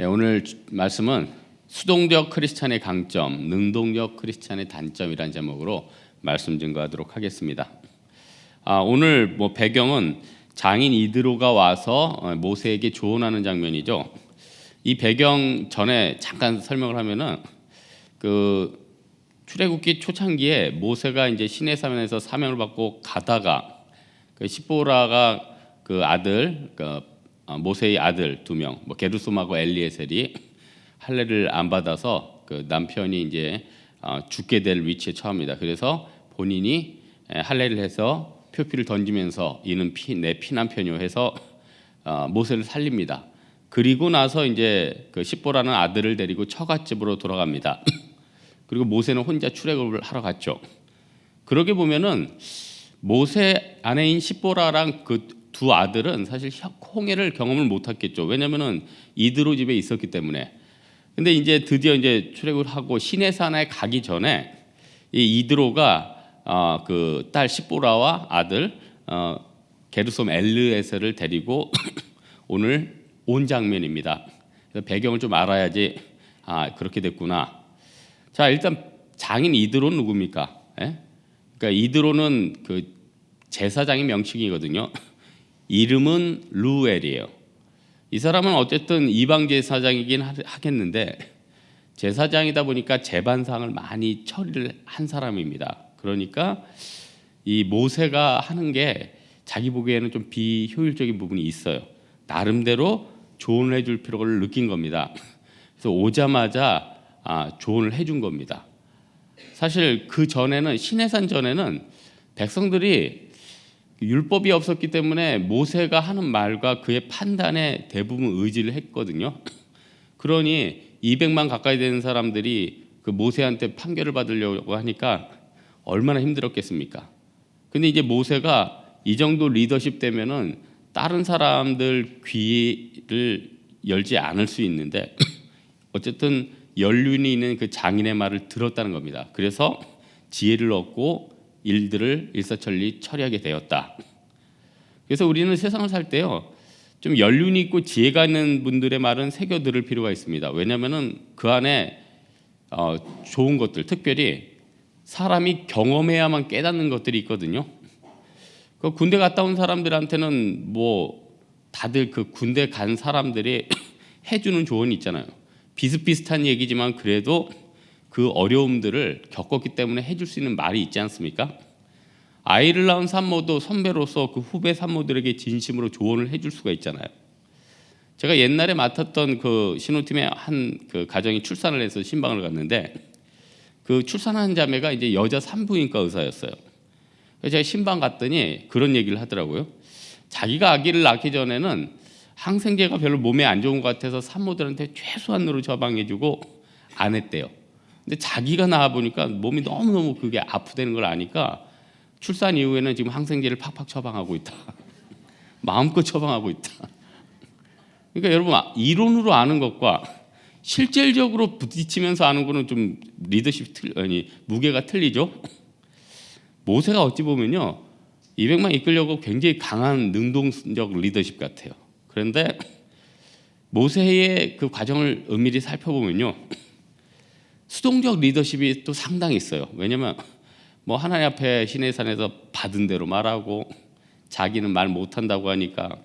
오늘 말씀은 수동적 크리스찬의 강점, 능동적 크리스찬의 단점이라는 제목으로 말씀 증거하도록 하겠습니다. 오늘 배경은 장인 이드로가 와서 모세에게 조언하는 장면이죠. 이 배경 전에 잠깐 설명을 하면은 출애굽기 초창기에 모세가 이제 시내산에서 사명을 받고 가다가 시보라가 아들 모세의 아들 두 명, 게르솜하고 엘리에셀이 할례를 안 받아서 남편이 이제 죽게 될 위치에 처합니다. 그래서 본인이 할례를 해서 표피를 던지면서 이는 내 피난편이요 해서 모세를 살립니다. 그리고 나서 이제 시보라는 아들을 데리고 처갓집으로 돌아갑니다. 그리고 모세는 혼자 출애굽을 하러 갔죠. 그러게 보면은 모세 아내인 시보라랑 두 아들은 사실 홍해를 경험을 못했겠죠. 왜냐면은 이드로 집에 있었기 때문에. 근데 이제 드디어 이제 출애굽을 하고 시내산에 가기 전에 이 이드로가 딸 시보라와 아들 게르솜 엘르에셀을 데리고 오늘 온 장면입니다. 그래서 배경을 좀 알아야지 그렇게 됐구나. 자, 일단 장인 이드로는 누굽니까? 그러니까 이드로는 제사장의 명칭이거든요. 이름은 루엘이에요. 이 사람은 어쨌든 이방 제사장이긴 하겠는데 제사장이다 보니까 재반상을 많이 처리를 한 사람입니다. 그러니까 이 모세가 하는 게 자기 보기에는 좀 비효율적인 부분이 있어요. 나름대로 조언을 해줄 필요를 느낀 겁니다. 그래서 오자마자 조언을 해준 겁니다. 사실 그 전에는 시내산 전에는 백성들이 율법이 없었기 때문에 모세가 하는 말과 그의 판단에 대부분 의지를 했거든요. 그러니 200만 가까이 되는 사람들이 모세한테 판결을 받으려고 하니까 얼마나 힘들었겠습니까? 근데 이제 모세가 이 정도 리더십 되면은 다른 사람들 귀를 열지 않을 수 있는데 어쨌든 연륜이 있는 그 장인의 말을 들었다는 겁니다. 그래서 지혜를 얻고 일들을 일사천리 처리하게 되었다. 그래서 우리는 세상을 살 때요, 좀 연륜이 있고 지혜가 있는 분들의 말은 새겨 들을 필요가 있습니다. 왜냐하면은 그 안에 좋은 것들, 특별히 사람이 경험해야만 깨닫는 것들이 있거든요. 군대 갔다 온 사람들한테는 다들 군대 간 사람들이 해주는 조언이 있잖아요. 비슷비슷한 얘기지만 그래도 그 어려움들을 겪었기 때문에 해줄 수 있는 말이 있지 않습니까? 아이를 낳은 산모도 선배로서 그 후배 산모들에게 진심으로 조언을 해줄 수가 있잖아요. 제가 옛날에 맡았던 신호팀의 한 가정이 출산을 해서 신방을 갔는데 출산한 자매가 이제 여자 산부인과 의사였어요. 그래서 제가 신방 갔더니 그런 얘기를 하더라고요. 자기가 아기를 낳기 전에는 항생제가 별로 몸에 안 좋은 것 같아서 산모들한테 최소한으로 처방해주고 안 했대요. 근데 자기가 나와 보니까 몸이 너무너무 그게 아프다는 걸 아니까 출산 이후에는 지금 항생제를 팍팍 처방하고 있다. 마음껏 처방하고 있다. 그러니까 여러분, 이론으로 아는 것과 실질적으로 부딪히면서 아는 거는 좀 리더십 무게가 틀리죠. 모세가 어찌 보면요, 200만 이끌려고 굉장히 강한 능동적 리더십 같아요. 그런데 모세의 그 과정을 은밀히 살펴보면요, 수동적 리더십이 또 상당히 있어요. 왜냐면 하나님 앞에 시내산에서 받은 대로 말하고 자기는 말 못한다고 하니까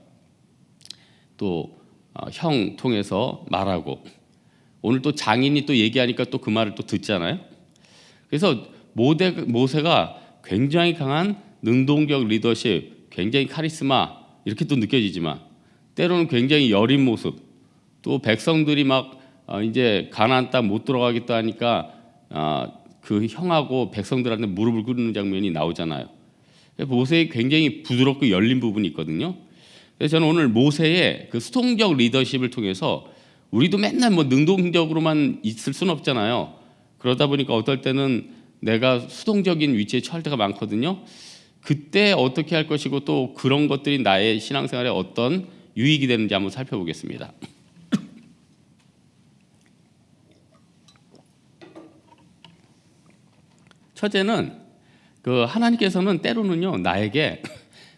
또 형 통해서 말하고 오늘 또 장인이 또 얘기하니까 또 그 말을 또 듣잖아요. 그래서 모세가 굉장히 강한 능동적 리더십, 굉장히 카리스마 이렇게 또 느껴지지만 때로는 굉장히 여린 모습, 또 백성들이 이제 가나안 땅 못 들어가겠다 하니까 그 형하고 백성들한테 무릎을 꿇는 장면이 나오잖아요. 모세의 굉장히 부드럽고 열린 부분이 있거든요. 그래서 저는 오늘 모세의 수동적 리더십을 통해서 우리도 맨날 능동적으로만 있을 수는 없잖아요. 그러다 보니까 어떨 때는 내가 수동적인 위치에 처할 때가 많거든요. 그때 어떻게 할 것이고 또 그런 것들이 나의 신앙생활에 어떤 유익이 되는지 한번 살펴보겠습니다. 첫째는 하나님께서는 때로는요, 나에게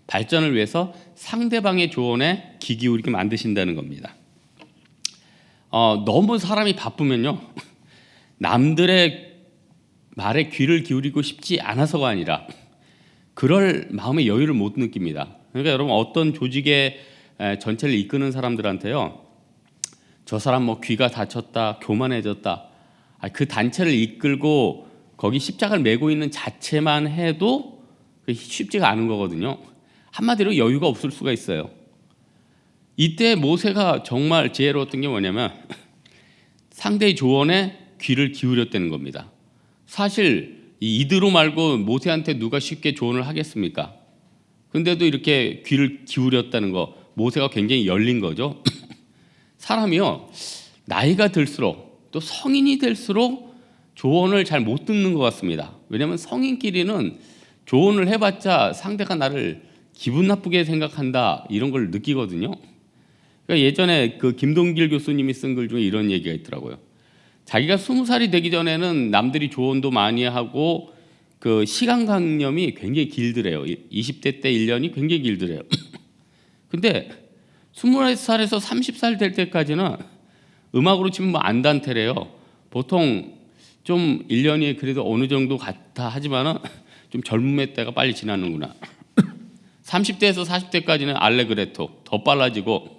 발전을 위해서 상대방의 조언에 귀 기울이게 만드신다는 겁니다. 너무 사람이 바쁘면요 남들의 말에 귀를 기울이고 싶지 않아서가 아니라 그럴 마음의 여유를 못 느낍니다. 그러니까 여러분 어떤 조직의 전체를 이끄는 사람들한테요 저 사람 뭐 귀가 다쳤다 교만해졌다 그 단체를 이끌고 거기 십자가를 메고 있는 자체만 해도 쉽지가 않은 거거든요. 한마디로 여유가 없을 수가 있어요. 이때 모세가 정말 지혜로웠던 게 뭐냐면 상대의 조언에 귀를 기울였다는 겁니다. 사실 이드로 말고 모세한테 누가 쉽게 조언을 하겠습니까? 근데도 이렇게 귀를 기울였다는 거 모세가 굉장히 열린 거죠. 사람이요 나이가 들수록 또 성인이 될수록 조언을 잘 못 듣는 것 같습니다. 왜냐하면 성인끼리는 조언을 해봤자 상대가 나를 기분 나쁘게 생각한다 이런 걸 느끼거든요. 그러니까 예전에 그 김동길 교수님이 쓴 글 중에 이런 얘기가 있더라고요. 자기가 20살이 되기 전에는 남들이 조언도 많이 하고 그 시간관념이 굉장히 길더래요. 20대 때 1년이 굉장히 길더래요. 근데 20살에서 30살 될 때까지는 음악으로 치면 뭐 안단테래요. 보통 좀 1년이 그래도 어느 정도 같아 하지만은 좀 젊음의 때가 빨리 지나는구나. 30대에서 40대까지는 알레그레토 더 빨라지고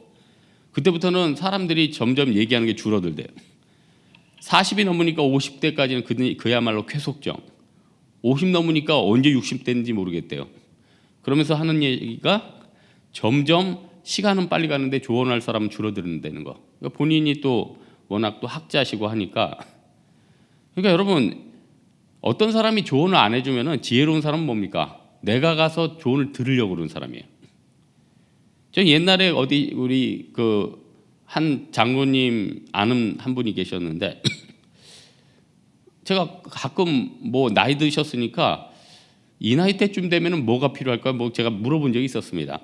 그때부터는 사람들이 점점 얘기하는 게 줄어들대요. 40이 넘으니까 50대까지는 그야말로 쾌속정. 50 넘으니까 언제 60대인지 모르겠대요. 그러면서 하는 얘기가 점점 시간은 빨리 가는데 조언할 사람은 줄어드는다는 거. 그러니까 본인이 또 워낙 또 학자시고 하니까. 그러니까 여러분 어떤 사람이 조언을 안 해주면은 지혜로운 사람은 뭡니까? 내가 가서 조언을 들으려고 그러는 사람이에요. 저 옛날에 어디 우리 그 한 장로님 아는 한 분이 계셨는데 제가 가끔 뭐 나이 드셨으니까 이 나이 때쯤 되면은 뭐가 필요할까 뭐 제가 물어본 적이 있었습니다.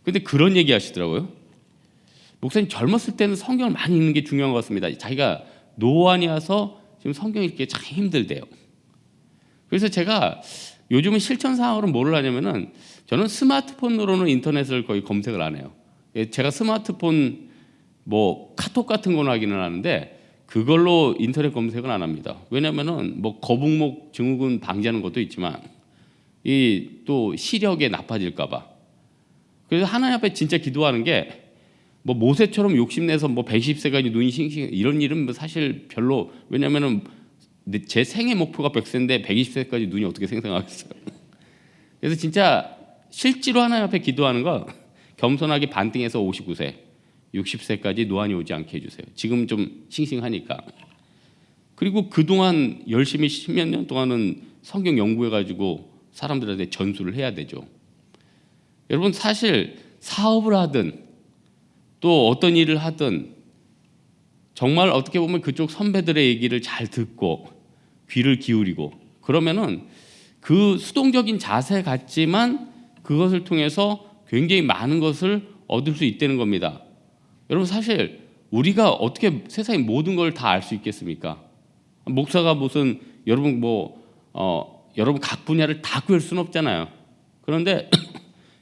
근데 그런 얘기 하시더라고요. 목사님 젊었을 때는 성경을 많이 읽는 게 중요한 것 같습니다. 자기가 노안이 와서 지금 성경 읽기 참 힘들대요. 그래서 제가 요즘은 실천 사항으로 뭐를 하냐면은 저는 스마트폰으로는 인터넷을 거의 검색을 안 해요. 제가 스마트폰 뭐 카톡 같은 거는 하기는 하는데 그걸로 인터넷 검색은 안 합니다. 왜냐면은 뭐 거북목 증후군 방지하는 것도 있지만 이 또 시력에 나빠질까 봐. 그래서 하나님 앞에 진짜 기도하는 게 뭐 모세처럼 욕심내서 뭐 120세까지 눈이 싱싱 이런 일은 사실 별로 왜냐면은 제 생애 목표가 100세인데 120세까지 눈이 어떻게 생생하겠어요. 그래서 진짜 실제로 하나님 앞에 기도하는 거 겸손하게 반등해서 59세, 60세까지 노안이 오지 않게 해주세요. 지금 좀 싱싱하니까. 그리고 그동안 열심히 10몇 년 동안은 성경 연구해가지고 사람들한테 전수를 해야 되죠. 여러분 사실 사업을 하든 또 어떤 일을 하든 정말 어떻게 보면 그쪽 선배들의 얘기를 잘 듣고 귀를 기울이고 그러면은 그 수동적인 자세 같지만 그것을 통해서 굉장히 많은 것을 얻을 수 있다는 겁니다. 여러분 사실 우리가 어떻게 세상의 모든 걸 다 알 수 있겠습니까? 목사가 무슨 여러분 여러분 각 분야를 다 구할 수는 없잖아요. 그런데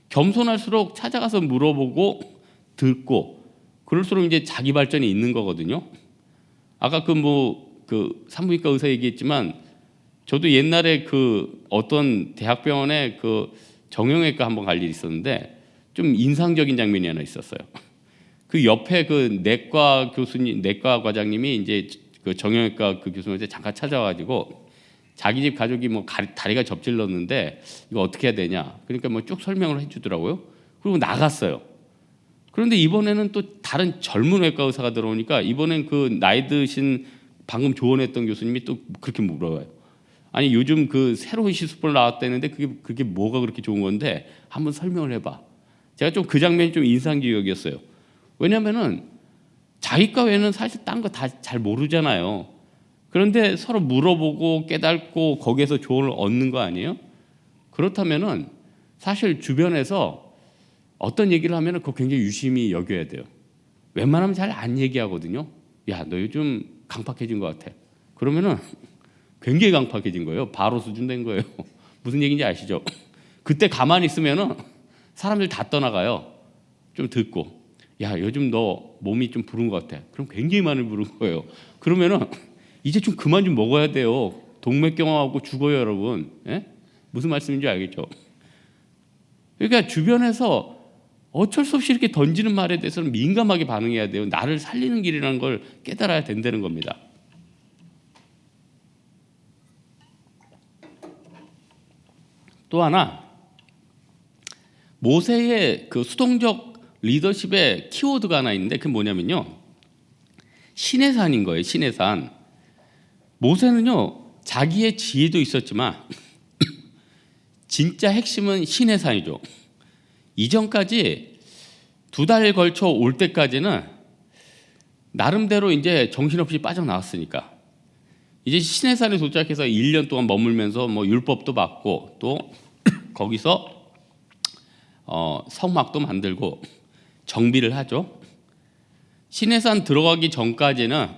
겸손할수록 찾아가서 물어보고 듣고 그럴수록 이제 자기 발전이 있는 거거든요. 아까 그 산부인과 의사 얘기했지만 저도 옛날에 그 어떤 대학병원에 그 정형외과 한번 갈 일이 있었는데 좀 인상적인 장면이 하나 있었어요. 그 옆에 그 내과 과장님이 이제 그 정형외과 그 교수님한테 잠깐 찾아와가지고 자기 집 가족이 뭐 다리가 접질렀는데 이거 어떻게 해야 되냐. 그러니까 뭐 쭉 설명을 해주더라고요. 그리고 나갔어요. 그런데 이번에는 또 다른 젊은 외과 의사가 들어오니까 이번엔 그 나이 드신 방금 조언했던 교수님이 또 그렇게 물어봐요. 아니 요즘 그 새로운 시술법 나왔다는데 그게 뭐가 그렇게 좋은 건데 한번 설명을 해봐. 제가 좀 그 장면이 좀 인상적이었어요. 왜냐면은 자기과 외에는 사실 딴 거 다 잘 모르잖아요. 그런데 서로 물어보고 깨닫고 거기에서 조언을 얻는 거 아니에요? 그렇다면은 사실 주변에서 어떤 얘기를 하면은 그거 굉장히 유심히 여겨야 돼요. 웬만하면 잘 안 얘기하거든요. 야, 너 요즘 강팍해진 것 같아. 그러면은 굉장히 강팍해진 거예요. 바로 수준된 거예요. 무슨 얘기인지 아시죠? 그때 가만히 있으면은 사람들 다 떠나가요. 좀 듣고. 야, 요즘 너 몸이 좀 부른 것 같아. 그럼 굉장히 많이 부른 거예요. 그러면은 이제 좀 그만 좀 먹어야 돼요. 동맥경화하고 죽어요, 여러분. 예? 무슨 말씀인지 알겠죠? 그러니까 주변에서 어쩔 수 없이 이렇게 던지는 말에 대해서는 민감하게 반응해야 돼요. 나를 살리는 길이라는 걸 깨달아야 된다는 겁니다. 또 하나, 모세의 그 수동적 리더십의 키워드가 하나 있는데 그게 뭐냐면요, 신의 산인 거예요. 신의 산. 모세는요, 자기의 지혜도 있었지만 진짜 핵심은 신의 산이죠. 이전까지 2달 걸쳐 올 때까지는 나름대로 이제 정신없이 빠져나왔으니까 이제 신의 산에 도착해서 1년 동안 머물면서 뭐 율법도 받고 또 거기서 성막도 만들고 정비를 하죠. 신의 산 들어가기 전까지는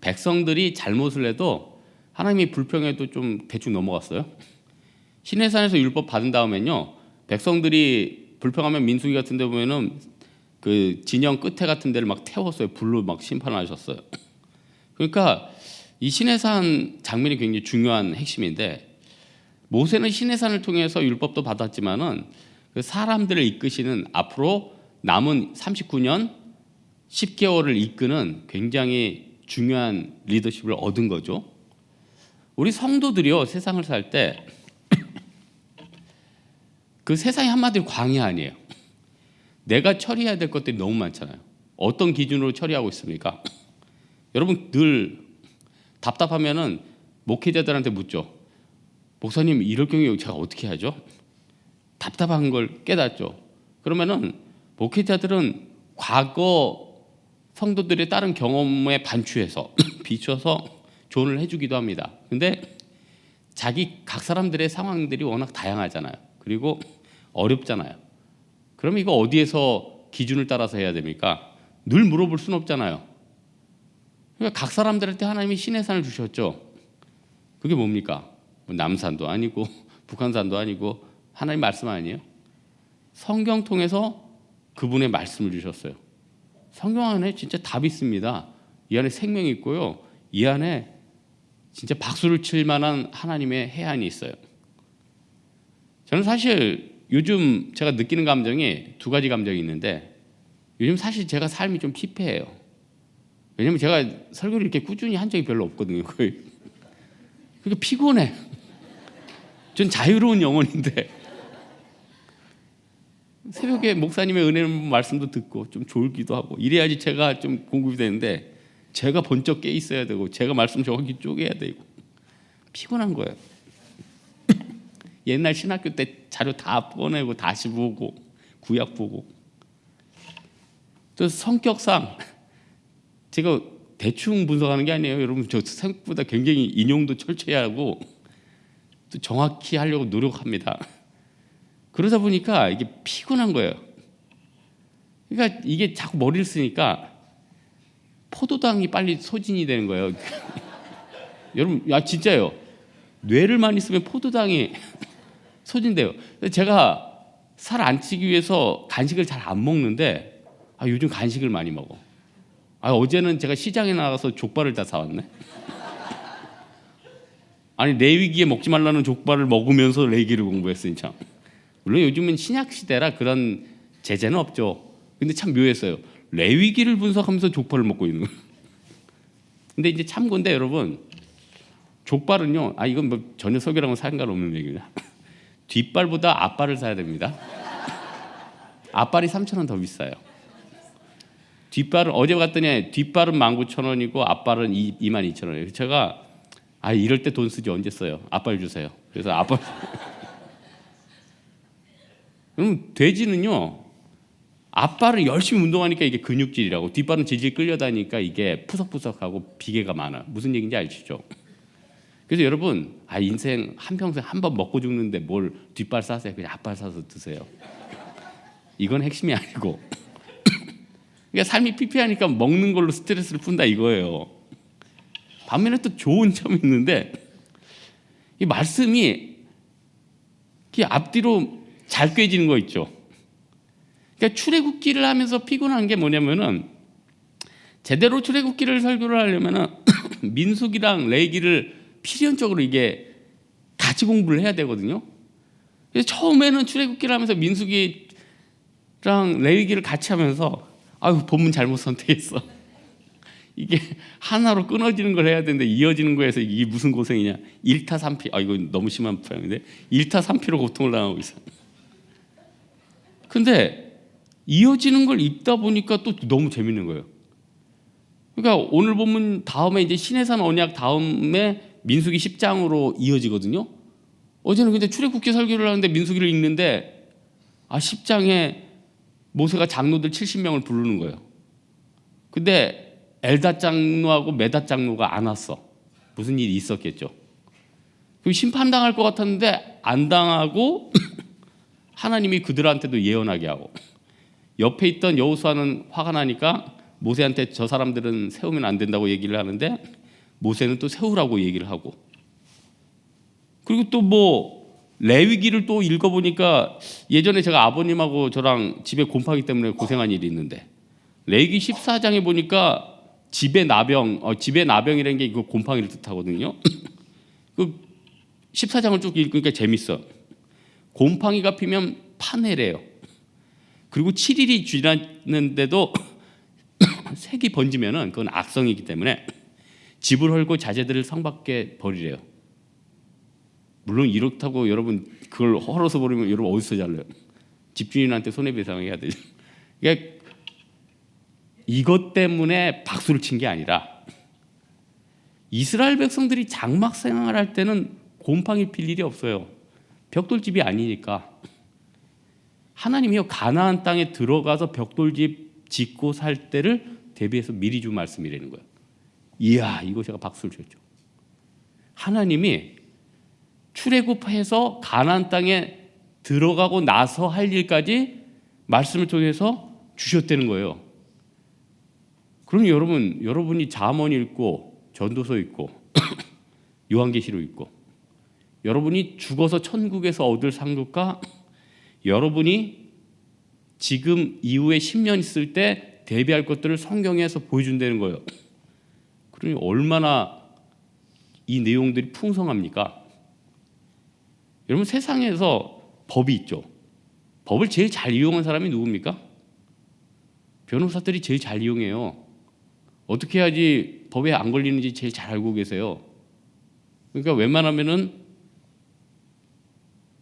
백성들이 잘못을 해도 하나님이 불평해도 좀 대충 넘어갔어요. 신의 산에서 율법 받은 다음에는요, 백성들이 불평하면 민수기 같은 데 보면은 그 진영 끝에 같은 데를 막 태웠어요. 불로 막 심판하셨어요. 그러니까 이 신의 산 장면이 굉장히 중요한 핵심인데, 모세는 신의 산을 통해서 율법도 받았지만은 그 사람들을 이끄시는 앞으로 남은 39년 10개월을 이끄는 굉장히 중요한 리더십을 얻은 거죠. 우리 성도들이요, 세상을 살 때 그 세상이 한마디로 광야 아니에요. 내가 처리해야 될 것들이 너무 많잖아요. 어떤 기준으로 처리하고 있습니까? 여러분 늘 답답하면은 목회자들한테 묻죠. 목사님, 이럴 경우에 제가 어떻게 하죠? 답답한 걸 깨닫죠. 그러면은 목회자들은 과거 성도들의 다른 경험에 반추해서 비춰서 조언을 해주기도 합니다. 근데 각 사람들의 상황들이 워낙 다양하잖아요. 그리고 어렵잖아요. 그럼 이거 어디에서 기준을 따라서 해야 됩니까? 늘 물어볼 수는 없잖아요. 그러니까 각 사람들한테 하나님이 신의 산을 주셨죠. 그게 뭡니까? 남산도 아니고 북한산도 아니고 하나님 말씀 아니에요? 성경 통해서 그분의 말씀을 주셨어요. 성경 안에 진짜 답이 있습니다. 이 안에 생명이 있고요. 이 안에 진짜 박수를 칠 만한 하나님의 해안이 있어요. 저는 사실 요즘 제가 느끼는 감정이 2가지 감정이 있는데, 요즘 사실 제가 삶이 좀 피폐해요. 왜냐면 제가 설교를 이렇게 꾸준히 한 적이 별로 없거든요. 거의. 그러니까 피곤해. 전 자유로운 영혼인데 새벽에 목사님의 은혜 말씀도 듣고 좀 졸기도 하고 이래야지 제가 좀 공급이 되는데, 제가 번쩍 깨 있어야 되고 제가 말씀 정확히 쪼개야 되고 피곤한 거예요. 옛날 신학교 때 자료 다 꺼내고 다시 보고 구약 보고, 또 성격상 제가 대충 분석하는 게 아니에요. 여러분 저 생각보다 굉장히 인용도 철저히 하고 또 정확히 하려고 노력합니다. 그러다 보니까 이게 피곤한 거예요. 그러니까 이게 자꾸 머리를 쓰니까 포도당이 빨리 소진이 되는 거예요. 여러분, 진짜요. 뇌를 많이 쓰면 포도당이 소진돼요. 제가 살 안 찌기 위해서 간식을 잘 안 먹는데 요즘 간식을 많이 먹어. 어제는 제가 시장에 나가서 족발을 다 사왔네. 아니, 레위기에 먹지 말라는 족발을 먹으면서 레위기를 공부했으니 참. 물론 요즘은 신약 시대라 그런 제재는 없죠. 근데 참 묘했어요. 레위기를 분석하면서 족발을 먹고 있는 거예요. 근데 이제 참고인데 여러분, 족발은요, 이건 뭐 전혀 설교랑은 상관없는 얘기입니다. 뒷발보다 앞발을 사야 됩니다. 앞발이 3,000원 더 비싸요. 뒷발은 어제 갔더니 뒷발은 19,000원이고 앞발은 22,000원이에요. 제가 이럴 때 돈 쓰지 언제 써요? 앞발 주세요. 그래서 앞발. 그럼 돼지는요, 앞발은 열심히 운동하니까 이게 근육질이라고, 뒷발은 질질 끌려다니니까 이게 푸석푸석하고 비계가 많아. 무슨 얘기인지 아시죠? 그래서 여러분, 인생 한평생 한 번 먹고 죽는데 뭘 뒷발 싸세요? 그냥 앞발 사서 드세요. 이건 핵심이 아니고. 그러니까 삶이 피폐하니까 먹는 걸로 스트레스를 푼다 이거예요. 반면에 또 좋은 점이 있는데, 이 말씀이 앞뒤로 잘 꿰지는 거 있죠. 그러니까 출애굽기를 하면서 피곤한 게 뭐냐면은 제대로 출애굽기를 설교를 하려면은 민수기랑 레위기를 필연적으로 이게 같이 공부를 해야 되거든요. 그래서 처음에는 출애굽기를 하면서 민수기랑 레위기를 같이 하면서 아유 본문 잘못 선택했어. 이게 하나로 끊어지는 걸 해야 되는데 이어지는 거에서 이게 무슨 고생이냐. 1타 3피. 아 이거 너무 심한 표현인데 1타 3피로 고통을 당하고 있어. 근데 이어지는 걸 읽다 보니까 또 너무 재밌는 거예요. 그러니까 오늘 본문 다음에 이제 시내산 언약 다음에 민수기 10장으로 이어지거든요. 어제는 근데 출애굽기 설교를 하는데 민수기를 읽는데 10장에 모세가 장로들 70명을 부르는 거예요. 근데 엘닷 장로하고 메닷 장로가 안 왔어. 무슨 일이 있었겠죠. 그리고 심판당할 것 같았는데 안 당하고 하나님이 그들한테도 예언하게 하고 옆에 있던 여호수아는 화가 나니까 모세한테 저 사람들은 세우면 안 된다고 얘기를 하는데 모세는 또 세우라고 얘기를 하고 그리고 또 뭐 레위기를 또 읽어보니까 예전에 제가 아버님하고 저랑 집에 곰팡이 때문에 고생한 일이 있는데 레위기 14장에 보니까 집의 나병이라는 게 그 곰팡이를 뜻하거든요. 그 14장을 쭉 읽으니까 재밌어. 곰팡이가 피면 파내래요. 그리고 7일이 지났는데도 색이 번지면은 그건 악성이기 때문에 집을 헐고 자재들을 성 밖에 버리래요. 물론 이렇다고 여러분 그걸 헐어서 버리면 여러분 어디서 잘래요? 집주인한테 손해배상해야 되죠. 그러니까 이것 때문에 박수를 친 게 아니라 이스라엘 백성들이 장막 생활할 때는 곰팡이 필 일이 없어요. 벽돌집이 아니니까. 하나님이요 가나안 땅에 들어가서 벽돌집 짓고 살 때를 대비해서 미리 준 말씀이라는 거예요. 이야 이거 제가 박수를 쳤죠. 하나님이 출애굽해서 가나안 땅에 들어가고 나서 할 일까지 말씀을 통해서 주셨다는 거예요. 그럼 여러분이 잠언 읽고 전도서 읽고 요한계시록 읽고 여러분이 죽어서 천국에서 얻을 상급과 여러분이 지금 이후에 10년 있을 때 대비할 것들을 성경에서 보여준다는 거예요. 그러니 얼마나 이 내용들이 풍성합니까? 여러분 세상에서 법이 있죠. 법을 제일 잘 이용한 사람이 누굽니까? 변호사들이 제일 잘 이용해요. 어떻게 해야지 법에 안 걸리는지 제일 잘 알고 계세요. 그러니까 웬만하면은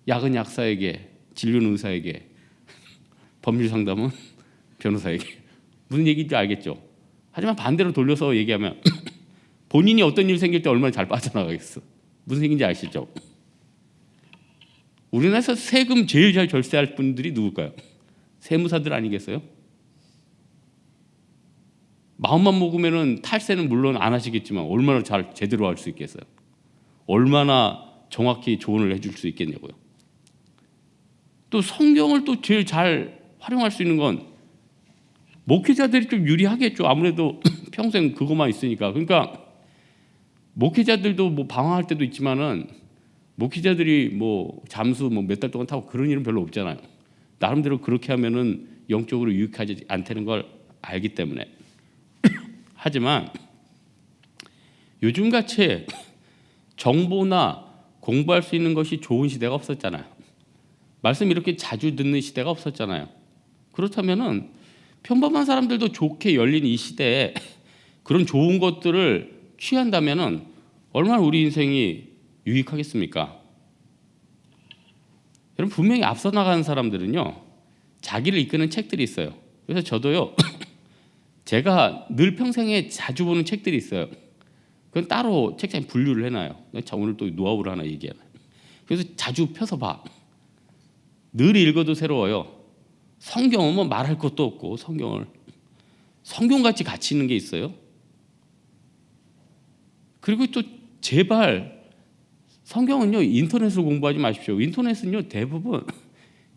약은 약사에게, 진료는 의사에게, 법률 상담은 변호사에게. 무슨 얘기인지 알겠죠? 하지만 반대로 돌려서 얘기하면 본인이 어떤 일 생길 때 얼마나 잘 빠져나가겠어. 무슨 얘기인지 아시죠? 우리나라에서 세금 제일 잘 절세할 분들이 누굴까요? 세무사들 아니겠어요? 마음만 먹으면은 탈세는 물론 안 하시겠지만 얼마나 잘 제대로 할 수 있겠어요? 얼마나 정확히 조언을 해줄 수 있겠냐고요. 또 성경을 또 제일 잘 활용할 수 있는 건 목회자들이 좀 유리하겠죠. 아무래도 평생 그것만 있으니까. 그러니까 목회자들도 뭐 방황할 때도 있지만은 목회자들이 뭐 잠수 뭐 몇 달 동안 타고 그런 일은 별로 없잖아요. 나름대로 그렇게 하면은 영적으로 유익하지 않다는 걸 알기 때문에. 하지만 요즘같이 정보나 공부할 수 있는 것이 좋은 시대가 없었잖아요. 말씀 이렇게 자주 듣는 시대가 없었잖아요. 그렇다면은 평범한 사람들도 좋게 열린 이 시대에 그런 좋은 것들을 취한다면은 얼마나 우리 인생이 유익하겠습니까? 여러분 분명히 앞서 나가는 사람들은요 자기를 이끄는 책들이 있어요. 그래서 저도요 제가 늘 평생에 자주 보는 책들이 있어요. 그건 따로 책장에 분류를 해놔요. 자 오늘 또 노하우를 하나 얘기하나. 그래서 자주 펴서 봐. 늘 읽어도 새로워요. 성경은 뭐 말할 것도 없고 성경같이 가치 있는 게 있어요. 그리고 또 제발 성경은요 인터넷으로 공부하지 마십시오. 인터넷은요 대부분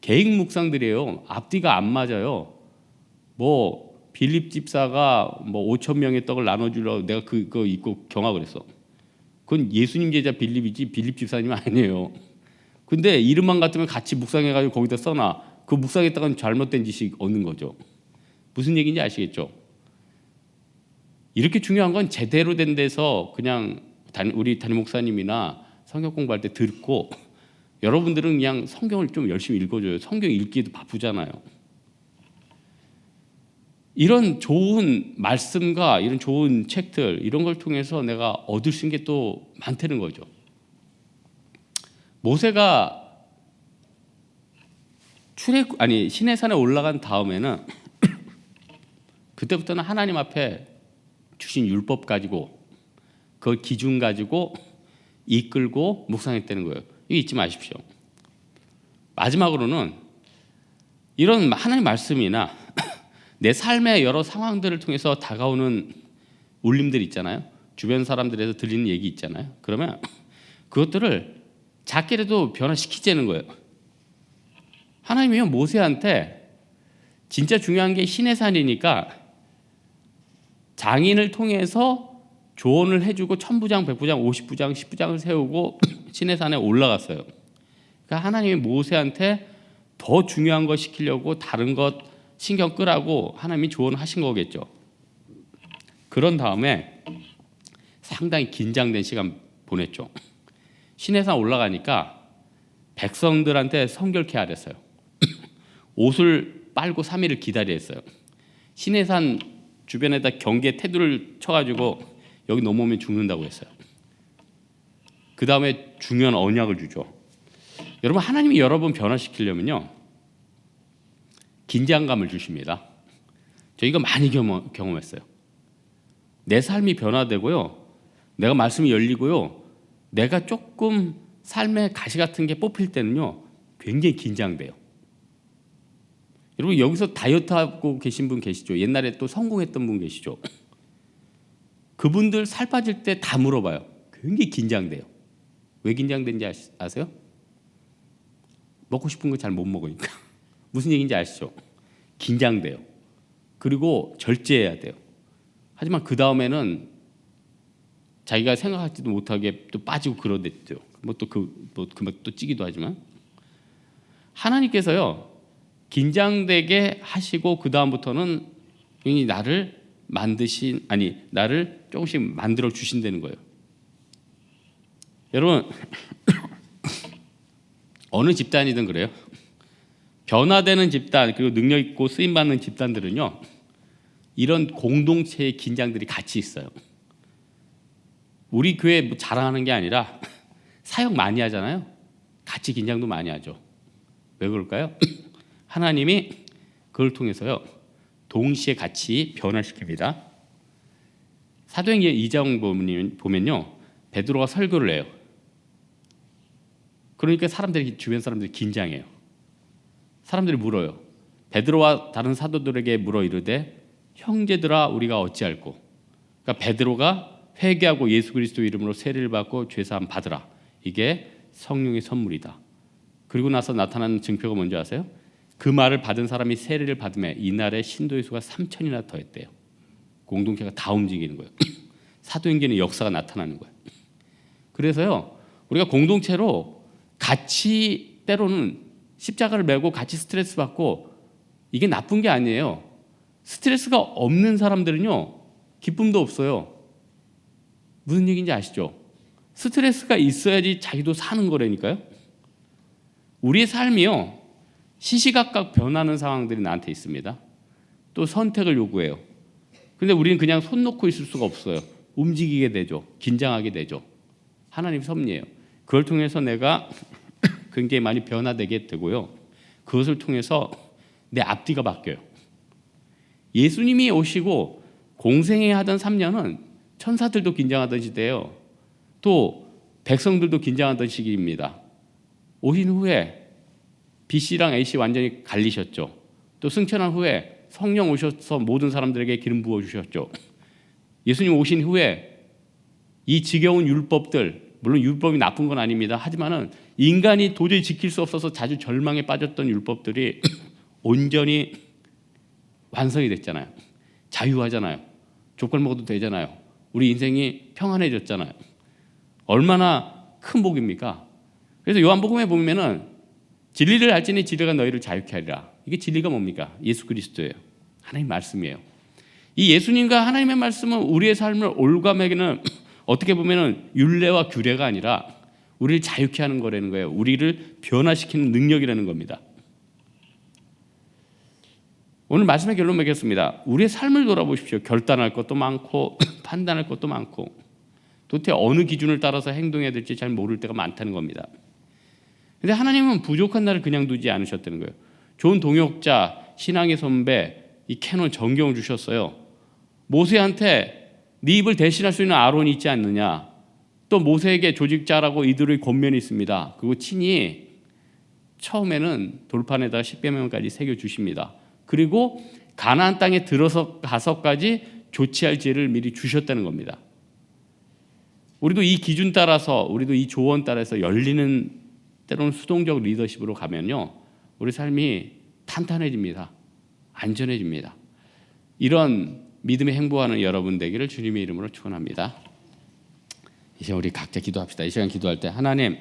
개인 묵상들이에요. 앞뒤가 안 맞아요. 뭐 빌립 집사가 뭐 5천 명의 떡을 나눠주려고 내가 그거 읽고 경악을 했어. 그건 예수님 제자 빌립이지 빌립 집사님은 아니에요. 근데 이름만 같으면 같이 묵상해가지고 거기다 써놔. 그 묵상했다가는 잘못된 지식 얻는 거죠. 무슨 얘기인지 아시겠죠? 이렇게 중요한 건 제대로 된 데서 그냥 우리 담임 목사님이나 성경 공부할 때 듣고 여러분들은 그냥 성경을 좀 열심히 읽어줘요. 성경 읽기도 바쁘잖아요. 이런 좋은 말씀과 이런 좋은 책들 이런 걸 통해서 내가 얻을 수 있는 게 또 많다는 거죠. 모세가 시내산에 올라간 다음에는 그때부터는 하나님 앞에 주신 율법 가지고 그 기준 가지고 이끌고 묵상했다는 거예요. 이거 잊지 마십시오. 마지막으로는 이런 하나님 말씀이나 내 삶의 여러 상황들을 통해서 다가오는 울림들 있잖아요. 주변 사람들에서 들리는 얘기 있잖아요. 그러면 그것들을 작게라도 변화시키자는 거예요. 하나님이 모세한테 진짜 중요한 게 시내산이니까 장인을 통해서 조언을 해주고 1000부장, 100부장, 50부장, 10부장을 세우고 시내산에 올라갔어요. 그러니까 하나님이 모세한테 더 중요한 거 시키려고 다른 것 신경 끄라고 하나님이 조언하신 거겠죠. 그런 다음에 상당히 긴장된 시간 보냈죠. 시내산 올라가니까 백성들한테 성결케 하랬어요. 옷을 빨고 3일을 기다려 했어요. 시내산 주변에다 경계 태두를 쳐가지고 여기 넘어오면 죽는다고 했어요. 그 다음에 중요한 언약을 주죠. 여러분, 하나님이 여러분 변화시키려면요 긴장감을 주십니다. 저 이거 많이 경험했어요. 내 삶이 변화되고요, 내가 말씀이 열리고요, 내가 조금 삶의 가시 같은 게 뽑힐 때는요 굉장히 긴장돼요. 여러분, 여기서 다이어트하고 계신 분 계시죠? 옛날에 또 성공했던 분 계시죠? 그분들 살 빠질 때 다 물어봐요. 굉장히 긴장돼요. 왜 긴장된지 아세요? 먹고 싶은 거 잘 못 먹으니까. 무슨 얘기인지 아시죠? 긴장돼요. 그리고 절제해야 돼요. 하지만 그 다음에는 자기가 생각하지도 못하게 또 빠지고 그러댔죠. 또 찌기도 하지만 하나님께서요 긴장되게 하시고 그 다음부터는 나를 나를 조금씩 만들어 주신다는 거예요. 여러분, 어느 집단이든 그래요. 변화되는 집단, 그리고 능력 있고 쓰임 받는 집단들은요 이런 공동체의 긴장들이 같이 있어요. 우리 교회 뭐 자랑하는 게 아니라 사역 많이 하잖아요. 같이 긴장도 많이 하죠. 왜 그럴까요? 하나님이 그걸 통해서요 동시에 같이 변화시킵니다. 사도행전 2장 보면요 베드로가 설교를 해요. 그러니까 주변 사람들이 긴장해요. 사람들이 물어요. 베드로와 다른 사도들에게 물어 이르되 형제들아 우리가 어찌할꼬. 그러니까 베드로가 회개하고 예수 그리스도 이름으로 세례를 받고 죄사함 받으라. 이게 성령의 선물이다. 그리고 나서 나타나는 증표가 뭔지 아세요? 그 말을 받은 사람이 세례를 받음에 이날에 신도의 수가 3000이나 더했대요. 공동체가 다 움직이는 거예요. 사도행전의 역사가 나타나는 거예요. 그래서요 우리가 공동체로 같이 때로는 십자가를 메고 같이 스트레스 받고 이게 나쁜 게 아니에요. 스트레스가 없는 사람들은요 기쁨도 없어요. 무슨 얘기인지 아시죠? 스트레스가 있어야지 자기도 사는 거라니까요. 우리의 삶이요 시시각각 변하는 상황들이 나한테 있습니다. 또 선택을 요구해요. 근데 우리는 그냥 손 놓고 있을 수가 없어요. 움직이게 되죠. 긴장하게 되죠. 하나님 섭리예요. 그걸 통해서 내가 굉장히 많이 변화되게 되고요. 그것을 통해서 내 앞뒤가 바뀌어요. 예수님이 오시고 공생애 하던 3년은 천사들도 긴장하던 시대예요. 또 백성들도 긴장하던 시기입니다. 오신 후에 B씨랑 A씨 완전히 갈리셨죠. 또 승천한 후에 성령 오셔서 모든 사람들에게 기름 부어주셨죠. 예수님 오신 후에 이 지겨운 율법들, 물론 율법이 나쁜 건 아닙니다. 하지만은 인간이 도저히 지킬 수 없어서 자주 절망에 빠졌던 율법들이 온전히 완성이 됐잖아요. 자유하잖아요. 족발 먹어도 되잖아요. 우리 인생이 평안해졌잖아요. 얼마나 큰 복입니까? 그래서 요한복음에 보면은 진리를 알지니 진리가 너희를 자유케 하리라. 이게 진리가 뭡니까? 예수 그리스도예요. 하나님 말씀이에요. 이 예수님과 하나님의 말씀은 우리의 삶을 올가매기는 어떻게 보면은 율례와 규례가 아니라 우리를 자유케 하는 거라는 거예요. 우리를 변화시키는 능력이라는 겁니다. 오늘 말씀의 결론 맺겠습니다. 우리의 삶을 돌아보십시오. 결단할 것도 많고 판단할 것도 많고 도대체 어느 기준을 따라서 행동해야 될지 잘 모를 때가 많다는 겁니다. 근데 하나님은 부족한 나를 그냥 두지 않으셨다는 거예요. 좋은 동역자, 신앙의 선배, 이 캐논 정경을 주셨어요. 모세한테 네 입을 대신할 수 있는 아론이 있지 않느냐. 또 모세에게 조직자라고 이들의 권면이 있습니다. 그리고 친히 처음에는 돌판에다가 십계명까지 새겨주십니다. 그리고 가나안 땅에 들어서 가서까지 조치할 지혜를 미리 주셨다는 겁니다. 우리도 이 기준 따라서, 우리도 이 조언 따라서 열리는 때로는 수동적 리더십으로 가면요, 우리 삶이 탄탄해집니다. 안전해집니다. 이런 믿음의 행보하는 여러분 되기를 주님의 이름으로 축원합니다. 이제 우리 각자 기도합시다. 이 시간 기도할 때 하나님,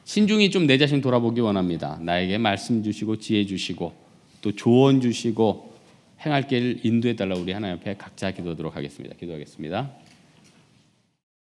신중히 좀 내 자신 돌아보기 원합니다. 나에게 말씀 주시고 지혜 주시고 또 조언 주시고 행할 길을 인도해 달라. 우리 하나님 앞에 각자 기도하도록 하겠습니다. 기도하겠습니다.